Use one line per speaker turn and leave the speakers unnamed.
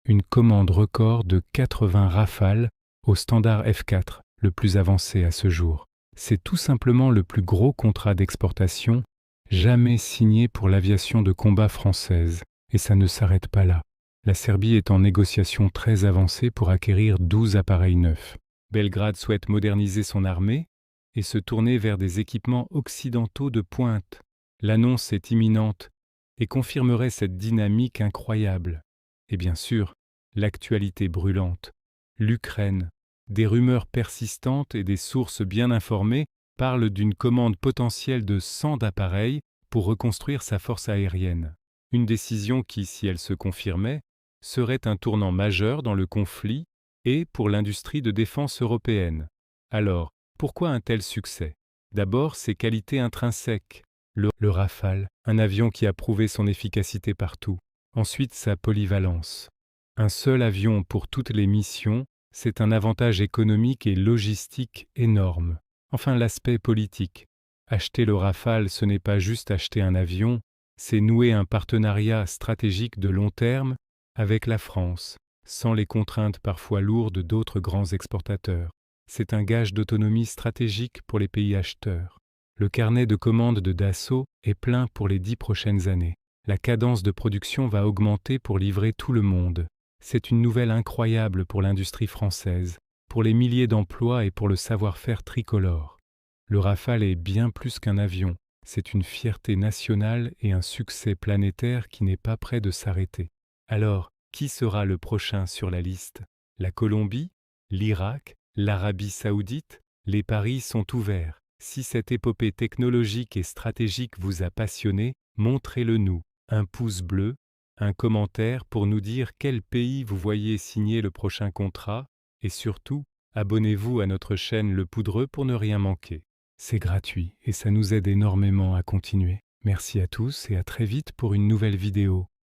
une commande record de 80 Rafales au standard F4, le plus avancé à ce jour. C'est tout simplement le plus gros contrat d'exportation jamais signé pour l'aviation de combat française. Et ça ne s'arrête pas là. La Serbie est en négociation très avancée pour acquérir 12 appareils neufs. Belgrade souhaite moderniser son armée et se tourner vers des équipements occidentaux de pointe. L'annonce est imminente et confirmerait cette dynamique incroyable. Et bien sûr, l'actualité brûlante, l'Ukraine. Des rumeurs persistantes et des sources bien informées parlent d'une commande potentielle de 100 appareils pour reconstruire sa force aérienne. Une décision qui, si elle se confirmait, serait un tournant majeur dans le conflit et pour l'industrie de défense européenne. Alors, pourquoi un tel succès? D'abord, ses qualités intrinsèques. Le Rafale, un avion qui a prouvé son efficacité partout. Ensuite, sa polyvalence. Un seul avion pour toutes les missions, c'est un avantage économique et logistique énorme. Enfin, l'aspect politique. Acheter le Rafale, ce n'est pas juste acheter un avion, c'est nouer un partenariat stratégique de long terme avec la France, sans les contraintes parfois lourdes d'autres grands exportateurs. C'est un gage d'autonomie stratégique pour les pays acheteurs. Le carnet de commandes de Dassault est plein pour les 10 prochaines années. La cadence de production va augmenter pour livrer tout le monde. C'est une nouvelle incroyable pour l'industrie française, pour les milliers d'emplois et pour le savoir-faire tricolore. Le Rafale est bien plus qu'un avion. C'est une fierté nationale et un succès planétaire qui n'est pas près de s'arrêter. Alors, qui sera le prochain sur la liste? La Colombie? L'Irak? L'Arabie saoudite? Les paris sont ouverts. Si cette épopée technologique et stratégique vous a passionné, montrez-le nous. Un pouce bleu, un commentaire pour nous dire quel pays vous voyez signer le prochain contrat et surtout, abonnez-vous à notre chaîne Le Poudreux pour ne rien manquer. C'est gratuit et ça nous aide énormément à continuer. Merci à tous et à très vite pour une nouvelle vidéo.